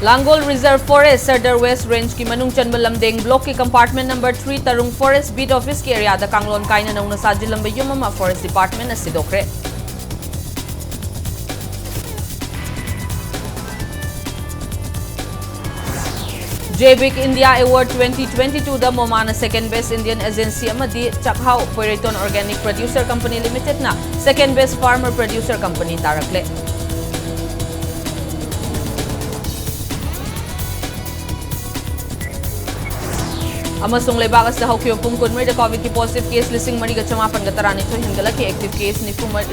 Langol Reserve Forest Sardar West Range की मनुंग चंबा लमदेंग ब्लॉक की कंपार्टमेंट नंबर 3 तरुंग फॉरेस्ट बीट ऑफिस के एरिया दा कांगलोन काइना नौना साजिल लंबे युममा फॉरेस्ट डिपार्टमेंट असिदोखरे JBIC India Award 2022 दा मोमाना सेकेंड बेस्ट इंडियन एजेंसी अमदी Chakhao Poireiton organic producer company limited ना second best farmer producer company तारकले अमसुंग लेबाग अस हौकियो पुंग कुनमरी दा कोविड की पॉजिटिव केस लिसिंग मरिगा चमापन गा तरानिथोय हिंगलकी एक्टिव केस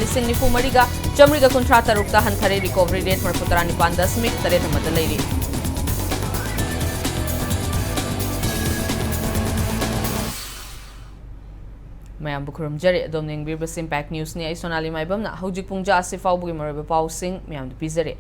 लिसिंग निफु मरिगा चमरिगा कुंट्रा तरुक्ता हंथरे रिकवरी रेट मरफु तरानिपान दशमिक तरेट अमदा लेरी मैम बुखुरम जरे दोमनिंग बिरबस इम्पैक्ट न्यूज़ ने सोनाली माइबम ना हौजिक पुंजा आसिफाउबुगी मरबे पाउसिंग मैम पिजरे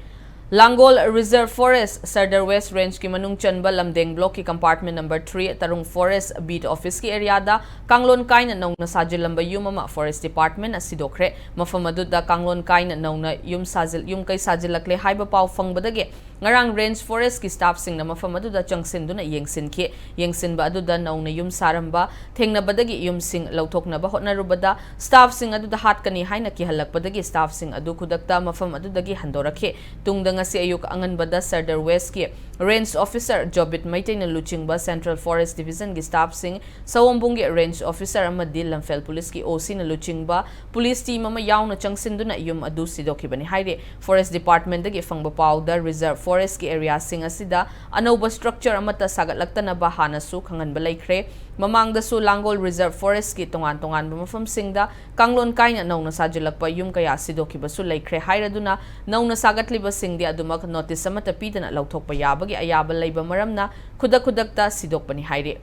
Langol Reserve Forest Sardar West Range की मनुंग चंबा लमदेंग ब्लॉक की कंपार्टमेंट नंबर 3 तरुंग फॉरेस्ट बीट ऑफिस की एरिया दा कांगलोन काइन नौना साजिल लंबा युममा फॉरेस्ट डिपार्टमेंट असिदोखरे मफम अदुदा कांगलोन काइन नौना युम कई साजिलकले हाइबा पाउ फंगबदगे ngarang range forest ki staff sing na mafam aduda changsin yengsin ba aduda nauna yum saramba thengna badagi yum sing lauthokna ba hotna rubada staff sing aduda hat kani haina ki halak badagi staff sing adu khudakta mafam adudagi handorakhe tungda ngasi ayuk angan bada Sardar West ki range officer Jobit Maitaina Luchingba Central Forest Division ki staff sing Sawombungi range officer amadi Lamphel police ki OC na Luchingba police team ama yauna changsin duna yum adu sidoki bani haire forest department dagi fangba pawda reserve forest की area सिंग असिदा अनौब structure अमता सागतलक्तनबा हानसु खंगनबा लैख्रे ममांगदसु Langol reserve forest की तोंगान तोंगान मफम सिंगदा कांगलोन काइना नौना साजिलकपा yum कया सिदोखिबसु लैख्रे हाइरदुना नौना सागतलिबा सिंगदि अदुमक नोटिस अमता पीदना लौथोकपा याबगी अयाबा लैबा मरमना खुदक सिदोकपनि हाइरे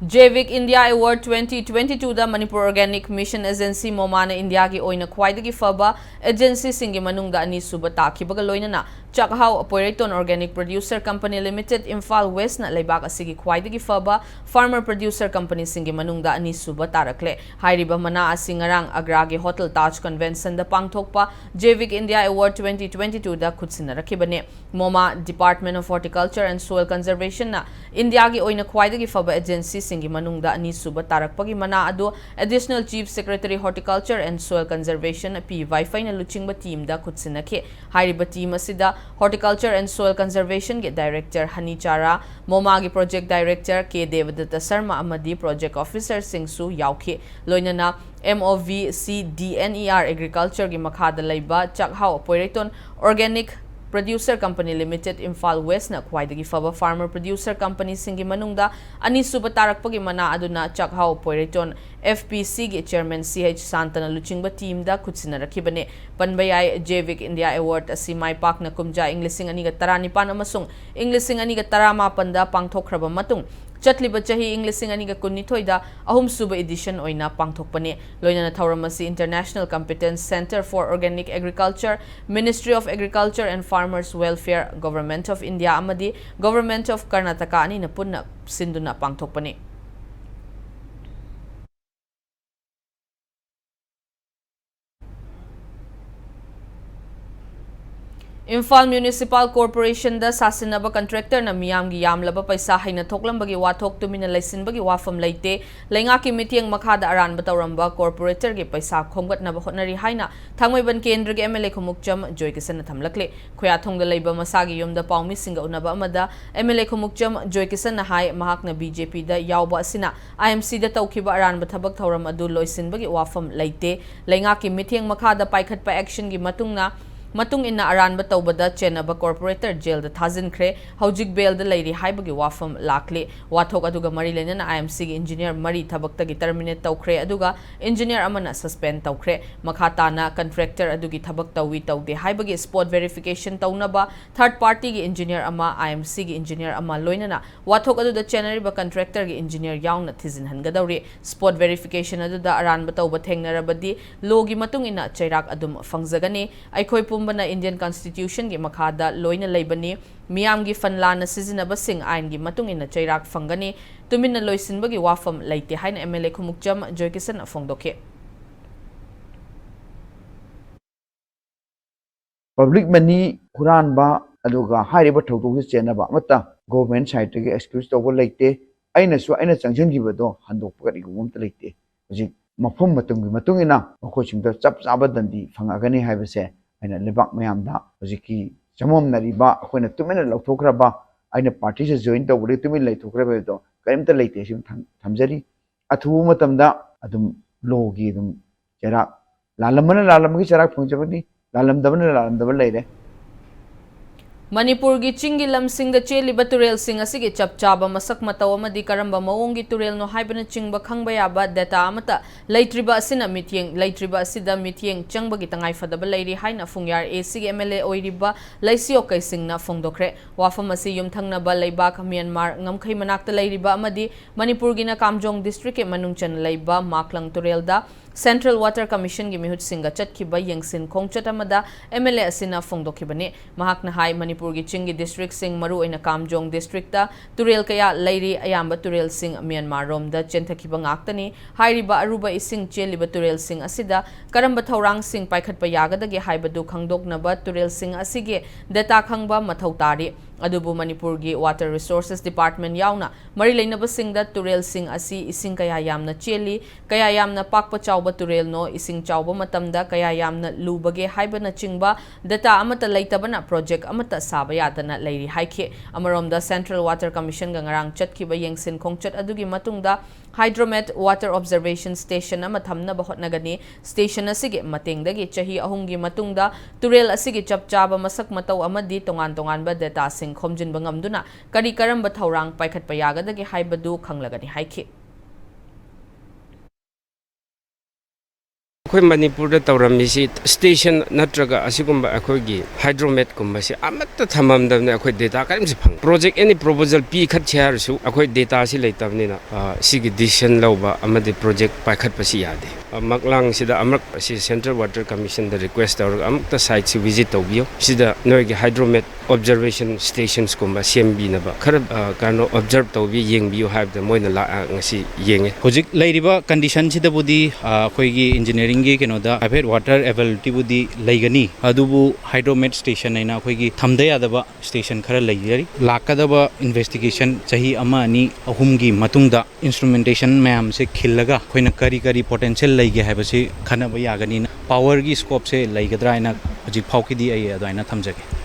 JBIC India Award 2022 दा Manipur Organic Mission Agency मोमाना इंडिया की ओइना ख्वाइदगी फबा एजेंसी सिंगी मनुंगदा अनि सुबा ताखिबगा लोइनना Chakhao Poireiton organic producer company limited Imphal west ना लेबाग असिगी ख्वाइदगी फबा फार्मर प्रोड्यूसर कंपनी सिंगी मनुंगदा अनि सुबा तारकले हाइरिबा मना असिंगरांग अग्रागे होटल ताज कन्वेंशन दा पांगथोकपा JBIC India Award 2022 दा खुदसिना रखिबने मोमा department of horticulture and soil conservation ना इंडिया की ओइना ख्वाइदगी फबा एजेंसी सिंगी मनुंगदा अनि सुबा तारकपगी मना अदो additional chief secretary horticulture and soil conservation P Vaiphei ना लुचिंगबा टीम दा खुदसिनखे हाइरिबा टीम असिदा हॉर्टिकल्चर एंड सोइल कंजर्वेशन के डायरेक्टर हनी चारा मोमा की project director K Devdutt Sharma अमदी प्रोजेक्ट ऑफिसर सिंगसु याउखे लोइनना MOVCDNER एग्रीकल्चर की मखादा लैबा Chakhao Poireiton organic producer company limited Imphal west ना ख्वाइदगी फबा फार्मर प्रोड्यूसर कंपनी सिंगी मनुंगदा अनि सुबा तारकपगी मना अदुना चकहाउ पोइरेटोन FPC के चेयरमैन CH सांतना लुचिंगबा टीम दा खुदसिना रखिबने पनबयाय JBIC इंडिया अवार्ड असि माइ पाकना कुमजा इंग्लिशिंग अनिगा तरानिपान अमसुंग इंग्लिशिंग अनिगा तरामापन दा पांगथोखरबा मतुंग चटलिबा चाही इंग्लिशिंग अनिगा कुन्निथोइदा अहुम सुबा एडिशन ओइना पांगथोकपने लोइना थौरमसी international competence centre for organic agriculture ministry of agriculture and farmers welfare government of India अमदी गवर्नमेंट ऑफ कर्नाटका अनिना पुन्ना सिंदुना पांगथोकपने इम्फाल म्युनिसिपल कॉर्पोरेशन दा सासिनबा कंट्रैक्टर ना मियामगी यामलबा पैसा हैना थोकलंबगी वाथोक तुमिना लैसिनबगी वाफम लैते लैंगा की मिटिंग मखादा अरानबा तौरंबा कॉर्पोरेटर के पैसा खोंगतनबा होटनरी हाइना थांगमैबन केंद्र के MLA खुमुकचम जोयकिसन थमलकले खोयाथोंगदा लैबा मसागी युमदा पाउमी सिंगा उनबा अमदा MLA खुमुकचम जोयकिसन हाय महाकना BJP दा यावबा असिना IMC दा तौखिबा अरानबा थबक थौरम अदु लोइसिनबगी वाफम लैते लैंगा की मिटिंग मखादा पाइखतपा एक्शन की मतुंग इन्ना अरानबा तौबदा चेनबा कॉर्पोरेटर जेल दा थाजिनख्रे हौजिक बेल दा लैरी हाइबगी वाफम लाखले वाथोक अदुगा मरी लेना IMC की इंजीनियर मरी थबक्तगी टर्मिनेट तौख्रे अदुगा इंजीनियर अमना सस्पेंड तौख्रे मखाताना कंट्रैक्टर अदुगी थबक तौवी तौदे हाइबगी स्पॉट वेरिफिकेशन तौनबा थर्ड पार्टी की इंजीनियर अमा IMC की इंजीनियर अमा लोइनना वाथोक अदुदा चेनरीबा कंट्रैक्टर की इंजीनियर याउना थिजिन हनगदौरे स्पॉट वेरिफिकेशन अदुदा अरानबा तौबा थेंगनरबदी लोगी मतुंग इन्ना चैराक अदुम फंगजगने अखोय पुंबना इंडियन कॉन्स्टिट्यूशन की मखादा लोइना लेबनी मियाम की फनलाना सिजिनबसिंग आइन की मतुंग इन चैराक फंगनी तुमिन लोइसिनबगी वाफम लेते हाइन एमएलए खुमुकजम जोयकिसन फोंदोके पब्लिक मनी हुरानबा अदुगा हारिबा थौदोक चेनबा अमता गवर्नमेंट साइड के एक्सक्यूज तौब लेते अइना चंजनगिबदो हंदोकपगनि गुमत लेते हजि मफम मतुंगिना मखोसिंग चप चाबा दंदी फंगागनि हाइबसे अइना लेबाक मयामदा हजिकी चमोमनरिबा अखोइना तुमिना लौथोखरबा अइना पार्टी से जॉइन तौबदि तुमिन लेथोखरबदो करिमता लेते सिम थमजरी अथु मतमदा अदुम लोगी अदुम चेरा लालमगी चेरा फंगजबनी लालमदबन लेरे मणिपुर की चिंगी लमसिंग चेलिब तुरेल सिंग असिगे चप चाबा मसक मतौ अमदी करंबा मवोंगी तुरेल नो हाइबन चिंगबा खंगबा याबा डेटा अमता लैत्रिबा असिना मिथियेंग लैत्रिबा असिदा मिथियेंग चंगबगी तंगाई फदबा लैरि हाइना फुंगयार एसीगे एमएलए ओइरिबा लैसियो कैसिंगना फोंदोखरे वाफम असि युमथंगनबा लैबाक म्यांमार ngमखै मनाक्ता लैरिबा अमदी मणिपुर गिना कामजोंग डिस्ट्रिक्ट के मनुंगचन लैबा माकलंग तुरेलदा सेंट्रल वाटर कमीशन की मिहुत सिंगा चटखिबा यंगसिन खोंगचट अमदा एमएलए असिना फोंदोखिबने महाकना हाई मणिपुर की चिंगी डिस्ट्रिक्ट सिंग मरु ओइना कामजोंग डिस्ट्रिक्ट तुरेल कया लैरि अयाम्बा तुरेल सिंग म्यांमार रोमदा चेंथखिबा ngakतनी हाइरिबा अरुबा इसिंग चेलिबा तुरेल सिंग असिदा करंबा थौरांग सिंग पाइखटपा यागदगे हाइबदु खंगदोकनबा तुरेल सिंग असिगे डेटा खंगबा मथौ तारि अदुबु मणिपुर की वाटर रिसोर्सेस डिपार्टमेंट याउना मरी लेनबसिंगदा तुरेल सिंग असी इसिंग कया यामना चेली कया यामना पाकपा चाउबा तुरेल नो इसिंग चाउबा मतमदा कया यामना लुबगे हाइबना चिंगबा डेटा अमता लेतबना प्रोजेक्ट अमता साबा यादना लैरि हाइखे अमरोमदा सेंट्रल वाटर कमीशन गा ngarang चटखिबा यंगसिन खोंगचट अदुगी मतुंगदा हाइड्रोमेट वाटर ऑब्जर्वेशन स्टेशन अमा थमनबा होटनगनी स्टेशन असिगे मतेंगदगी चही अहुंगी मतुंगदा तुरेल असिगे चपचाबा मसक मतौ अमदी तोंगान तोंगानबा डेटा सिंग खोमजिनबा ngamduna करी करंबा थौरांग पाइखटपा यागदगी हाइबदु खंगलगनी हाइखे अखोई मणिपुर तौरमीसी स्टेशन नत्रगा असिगुम्बा अखोगी हाइड्रोमेट कुम्बसी अमत्त थममदबने अखोई डेटा करिमसे फंग प्रोजेक्ट एनी प्रपोजल पी खत छारसु अखोई डेटा सि लेतबनिना सिगी डिसीजन लौबा अमदि प्रोजेक्ट पाइखटपसी यादे मकलांग सिदा अमक सि central water commission the request तौर अमक्ता साइट सि विजिट तौबियो सिदा नोइगी हाइड्रोमेट ऑब्जर्वेशन स्टेशंस कुम्बा सेमबीनबा खर कानो ऑब्जर्व तौबि येंगबियो हाइबद मोइना ला ngasi yenge होजिक लैरिबा कंडीशन सिदबुदी अखोइगी इंजीनियरिंग की केनोदा हाइफेट वाटर अवेलेबिलिटी बुदी लैगनी अदुबु हाइड्रोमेट स्टेशन हैना अखोइगी थमदे यादबा स्टेशन खरा लैयरी लाकदबा इन्वेस्टिगेशन चाही अमा अनि अहुमगी मतुंगदा इंस्ट्रूमेंटेशन मैम से खिल्लगा अखोइना करी करी पोटेंशियल लैगे हाइबसे खनबा यागनी पावर की स्कोप से लैगद्रा हैना होजिक फाउकीदी अय अदाइना थमजगे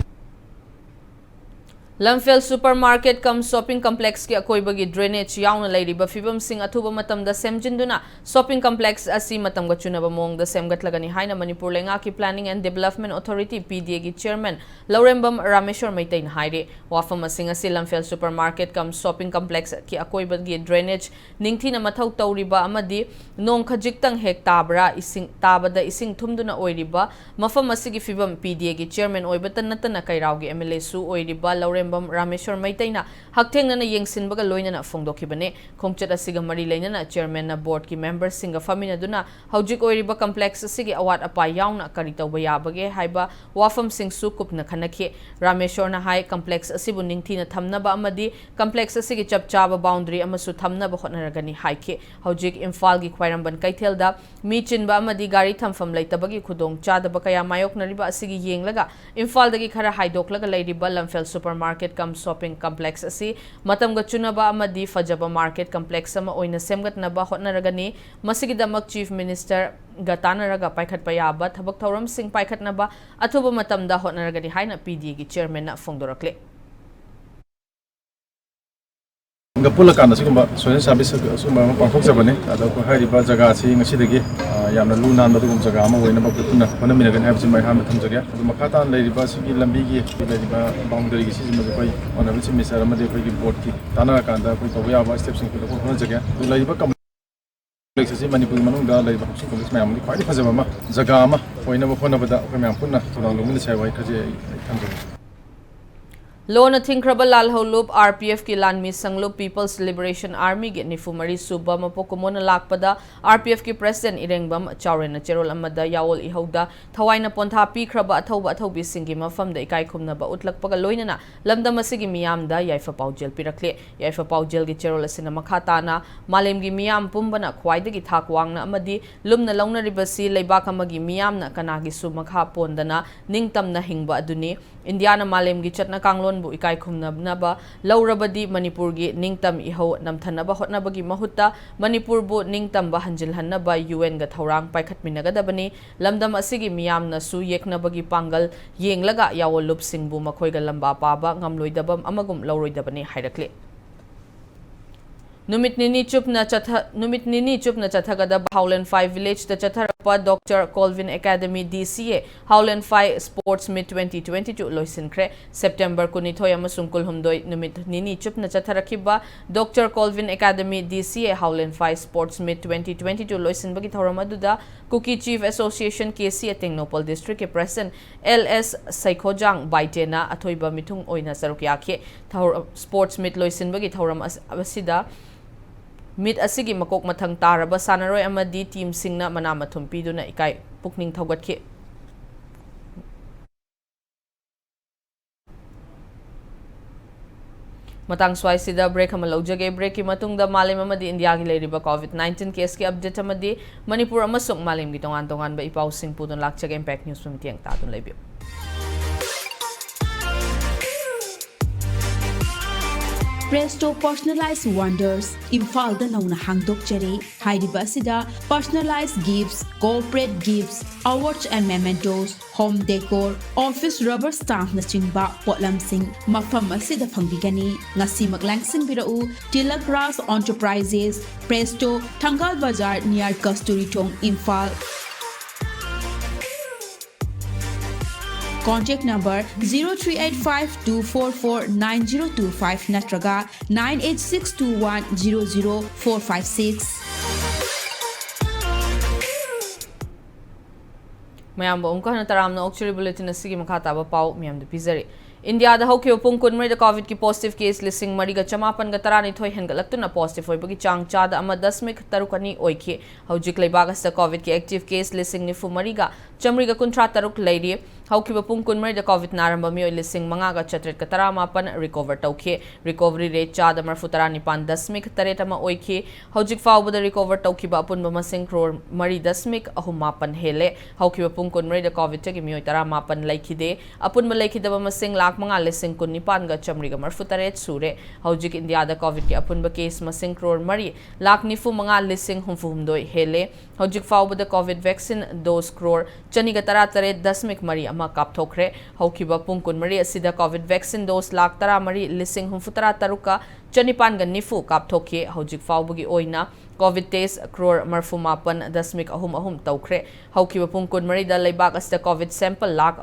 लमफेल सुपरमार्केट कम शॉपिंग कॉम्प्लेक्स की अकोइबगी ड्रेनेज याउन लैरिबा फिबम सिंग अथुबा मतमदा सेमजिंदुना शॉपिंग कॉम्प्लेक्स असी मतमगा चुनबा मोंगदा सेमगतलगनी हाइना मणिपुर लेंगा की planning and development authority PDA की चेयरमैन लौरेंबम रामेश्वर मैतैन हाइरे वाफम सिंग असी लमफेल सुपरमार्केट कम शॉपिंग कॉम्प्लेक्स की अकोइबगी ड्रेनेज निंगथीना मथौ तौरिबा अमदी नोंग खजिक्तंग हेक ताबरा इसिंग ताबदा इसिंग थुमदुना ओइरिबा मफम असी की फिबम पीडीए की चेयरमैन ओइबता नतना कैरावगी एमएलए सु ओइरिबा लौरेंबम रामेश्वर मैतैना हकथेंगना येंगसिनबगा लोइनना फोंदोखिबने खोंगचत असिगा मरी लेनना चेयरमैन बोर्ड की मेंबर सिंगा फमिनदुना हौजिक ओइरिबा कॉम्प्लेक्स असिगे अवाट अपा याउना करी तौबा याबगे हाइबा वाफम सिंग सु कुपना खनखे रामेश्वरना हाई कॉम्प्लेक्स असिबु निंगथीना थमनबा अमदी कॉम्प्लेक्स असिगे चपचाबा बाउंड्री अमसु थमनबा होटनरगनी हाइखे हौजिक इम्फाल की ख्वाइरंबन कैथेलदा मी चिनबा अमदी गाड़ी थमफम लैतबगी खुदोंग चादबा कया मायोकनरिबा असिगे येंगलगा इम्फालदगी खरा हाइदोकलगा लैरिबा लमफेल सुपरमार्केट कम शॉपिंग कॉम्प्लेक्स असी मतमगा चुनबा अमदी फजबा मार्केट कॉम्प्लेक्स अमा ओइना सेमगतनबा होटनरगनी मसिगिदमक चीफ मिनिस्टर गतानरगा पाइखटपा याबा थबक थौरम सिंह पाइखटनबा अथुबा मतमदा होटनरगनी हाइना पीडीए की चेयरमैन ना फोंदोरकले गपुल कान सिगुम्बा सोशल सर्विस सुम्बा पांखोक जबने अदा को हारिबा जगह asi ngsidagi yamna lu nan badugum jaga ama oina ba putuna hona minagan habsi mai ham thamjage adu makata leiriba sigi lambi gi leiriba boundary gi sigi ma koi ona bi misara ma de koi gi board ki tana kanda koi to ya ba steps ki ko hona jage du leiriba complex asi manipur manung da leiriba complex mai am gi kwai phajaba ma jaga ama oina ba phona bada ko mai am punna to long lung ni chai wai khaje thamjage Lona Thinkraba Lalholup RPF ki Lanmi Sanglup People's Liberation Army gi Nifumari Suba Mapokumona Lakpada RPF ki President Irengbam Chawrena Cherol Amada Yawol Ihoda Tawaina Ponta Pikraba Athoba Athobi Singi Mafam the Ikai Kumnaba Utlakpaga Loinana Lamda Masigi Miamda Yaifa Paujel Pirakle Yaifa Paujel gi Cherol Asina Makatana Malem gi Miam Pumbana Kwaida gi Takwangna Amadi Lumna Launa Ribasi Leibakamagi Miamna Kanagi Sumakha Pondana Ningtamna Hingba Aduni Indiana Malem gi Chatna Kanglon bu ikai khumnabnaba laurabadi Manipur gi ningtam iho namthanaba hotnabagi mahuta Manipur bu ningtam ba hanjilhannaba UN ga thorang paikhatminagadabani lamdam asigi miyamna su yeknabagi pangal yenglaga yawolup singbu makhoi ga lamba paba ngamloidabam amagum lauroidabani hairakle Numit nini chupna chathagada Howland 5 village the chatharapa Dr. Colvin Academy DCA Howland 5 Sports Meet 2022 loisinkre September kunithoy amasung kulhumdoi numit nini chupna chatharakiba Dr. Colvin Academy DCA Howland 5 Sports Meet 2022 loisinbagi thoramaduda Cookie Chief Association KC Tengnopal District President LS Saikhojang Baitena athoiba mithung oina sarukyakhe Sports Meet loisinbagi thoram asida Meet asigi makok mathang taraba sanaroi amadi team singna manamathum piduna ikai pukning thogatke Matang swai sida break hamalaujage break ki matungda malim amadi India gi leiriba COVID-19 case ki update amadi Manipur amasuk malim gi tongan ba ipau sing pudun lakchage impact news pumitiang tatun leibyo Presto Personalized Wonders, Imphal da nauna hangdok jari, Hairiba sida, personalized gifts, corporate gifts, awards and mementos, home decor, office rubber stamp na chingba, potlam sing, mafam asida pangbigani, ngasi maglangsing birau, Tilak Grass Enterprises, Presto, Tangal Bazaar near Kasturi Tong, Imphal. Contact number 0385-244-9025 natraga 98621-00456. Mayam ba umka na taram na Okchuri Bulletin na sige makataba pau miyam de pizari. India da hokyo pung kunmari da COVID ki positive case lising mariga chamapan ga tarani thoi hengalaktu na positive hoi bagi chang chada ama 10 tarukani oike haujik leibagas da COVID ki active case lising ni fu mariga chamriga kuntra taruk leiri haukiba pung kunmari da COVID naramba mi lising mangaga chatret ka taramapan recover tauke recovery rate chada marfu tarani pan 10 taret ama oike haujik fawba da recover taukiba apun ba masing crore mari 10 ahumapan hele haukiba pung kunmari da COVID ki mi taramapan laikide apun ba laikida ba masing mga lising kun nipan ga chamriga marfutaret sure haujik India da COVID ki apun ba case masing crore mari lak nifu mga lising humfuhumdoi hele haujik fawba da COVID vaccine dose crore chaniga taratare 10 mari ama kapthokre haukiba pungkun mari asida COVID vaccine dose lak tara mari lising humfutara taruka chanipan ga nifu kapthokye haujik fawba gi oina COVID test crore marfumapan 10 taukhre haukiba pungkun mari da leibak asta COVID sample lak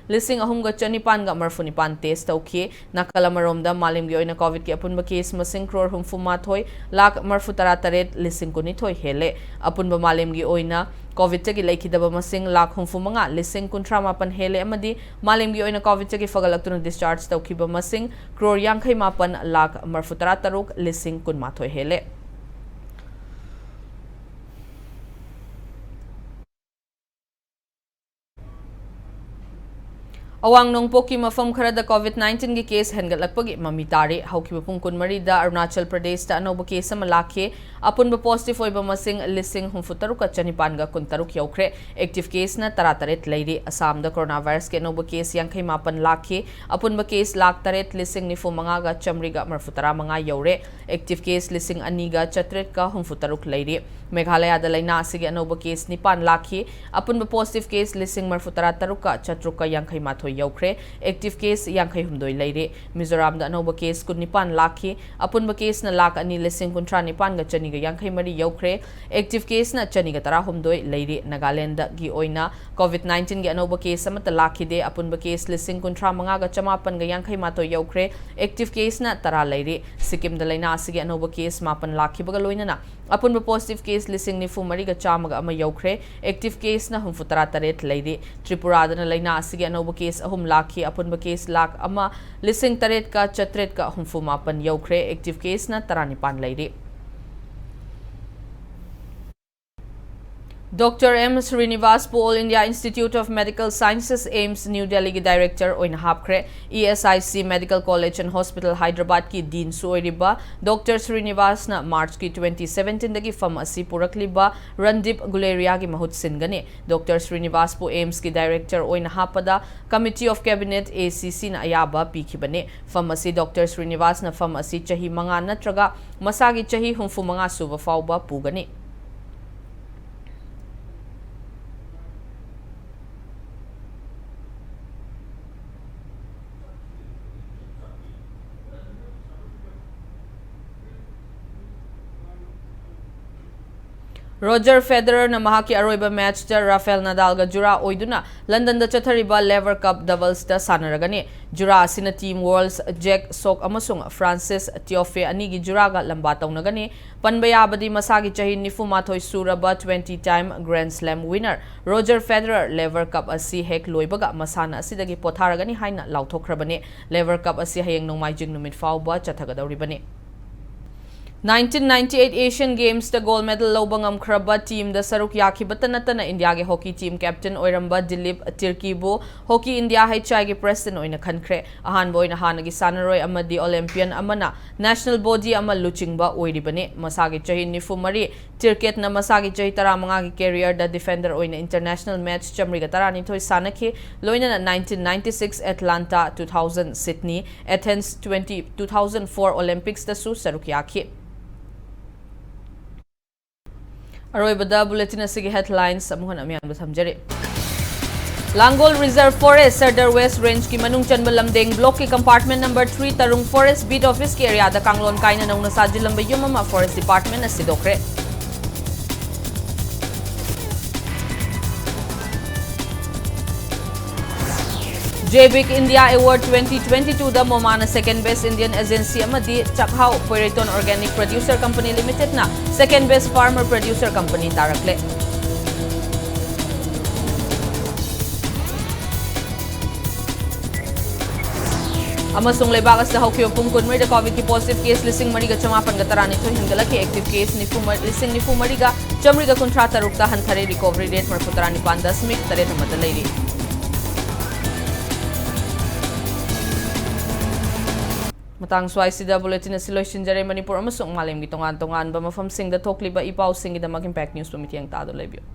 lising ga chanipan ga marfunipan test taukhye nakalamarom da malim gi oina COVID ki apun ba case masing crore humfuma thoi lak marfutara taret lising kuni thoi hele apun ba malim gi oina COVID tagi laikidaba masing lak humfumanga lising kuntramapan hele amadi malim gi oina COVID tagi fagalaktu discharge taukiba masing crore yangkai mapan lak marfutara taruk lising kunmathoi hele Awang nong poki mafam khara da COVID-19 gi case hengalakpagi mamitari haukiba pungkun mari da Arunachal Pradesh ta anoba case ama lakhe apun ba positive oiba masing lising humfutaru ka chanipan ga kuntaruk yaukre active case na tarataret leiri Assam da coronavirus ke anoba case yangkai mapan lakhe apun ba case lak taret lising nifu manga ga chamriga marfutara manga yaure active case lising aniga chatret ka humfutaruk leiri Meghalaya da laina asigi anoba case nipan lakhe apun ba positive case lising marfutara taruka chatruka yangkai mathoi yaukre active case yangkai humdoi leire Mizoram da anoba case kun nipan lakhe apun ba case na lak ani lising kuntra nipan ga chani ga yangkai mari yaukre active case na chani ga tara humdoi leire Nagaland da gi oina COVID-19 gi anoba case amata lakhide apun ba case lising kuntra manga ga chamapan ga yangkai mathoi yaukre active case na tara leire Sikkim da laina asigi anoba case mapan lakhe baga loina na अपुनब positive case लिसिंग निफु मरीगा चामगा अमा यौखरे active case ना हुंफु तरा तरेट लेदे त्रिपुरा दना लेना असिगे अनोब केस अहुम लाखी अपुनब केस लाख अमा लिसिंग तरेट का चत्रेट का हुंफु मापन यौखरे एक्टिव केस ना तरानिपान लेदे Dr. M. Srinivas All India Institute of Medical Sciences AIMS New Delhi की डायरेक्टर ओइन हापखरे ESIC medical college and hospital Hyderabad की दीन सोइरिबा डॉक्टर श्रीनिवास ना मार्च की 2017 दगी फम असी पुरकलिबा रणदीप गुलेरिया की महुत सिनगने डॉक्टर श्रीनिवास पु एम्स की डायरेक्टर ओइन हापदा कमिटी ऑफ कैबिनेट ACC ना अयाबा पीखिबने फम असी डॉक्टर श्रीनिवास ना फम असी चही मंगा नत्रगा मसागी चही हुंफु मंगा सुबा फाउबा पुगने रोजर फेडरर ना महाकी अरोइबा मैच द राफेल नडाल गा जुरा ओइदुना लंदन द चथरिबा लेवर कप डबल्स द सानरगने जुरा सिना टीम वर्ल्ड्स जैक सोक अमसुंग फ्रांसिस थियोफे अनि गी जुरा गा लंबा तौनगने पनबयाबदी मसागी चही निफु माथोय सुरबा 20 time grand slam winner Roger Federer Laver Cup असी हेक लोइबगा मसाना असिदगी पोथारगनी हाइना लाउथोखरबने लेवर कप असी हयेंग नोंमाइजिंग नुमित फाउबा चथगदौरिबने 1998 Asian Games the gold medal lobangam khraba team the saruk yakhibata natana India ge hockey team captain oiramba Dilip Tirkibu hockey India HI ge president oina khankhre ahan boina hanagi sanaroi amadi Olympian amana national body ama luchingba oiribane masagi chahi nifu mari Tirket na masagi chahi 15 gi career da defender oina international match chamri ga tarani thoi sanakhi loina 1996 Atlanta 2000 Sydney Athens 2004 Olympics da su saruk yakhi अरोइबदा bulletin असिगे headlines अमुहन अमियाम समझरे Langol reserve forest Sardar west range की मनुंग चनब लमदेंग block के कंपार्टमेंट नंबर 3 तरुंग फॉरेस्ट बीट ऑफिस के एरिया द कांगलोन काइना नौना साजिलंब युम फॉरेस्ट डिपार्टमेंट असिदोखरे JBIC India Award 2022 द मोमाना सेकेंड बेस्ट इंडियन एजेंसी अमदी Chakhao Poireiton organic producer company limited ना second best farmer producer company तारकले अमसुंग लेबाग अस हौखियो पुंग कुनमरी द कोविड की पॉजिटिव केस लिसिंग मरी ग चमापन ग तरानी थोइ हंगला की एक्टिव केस लिसिंग निफु मरी ग चमरी ग कुंट्रा तरुक्ता हंथरे रिकवरी रेट मरफु तरानी 5.3 मत लेरी मतंग स्वाइसिदा बुलेटिन सिलोइसिनजरे मणिपुर अमसुंग मालेम की तोंगान तोंगान ब मफम सिंग द थोक्लिबा इपाउ सिंग द मक इंपैक्ट न्यूज मिटियंग तादो लेबियो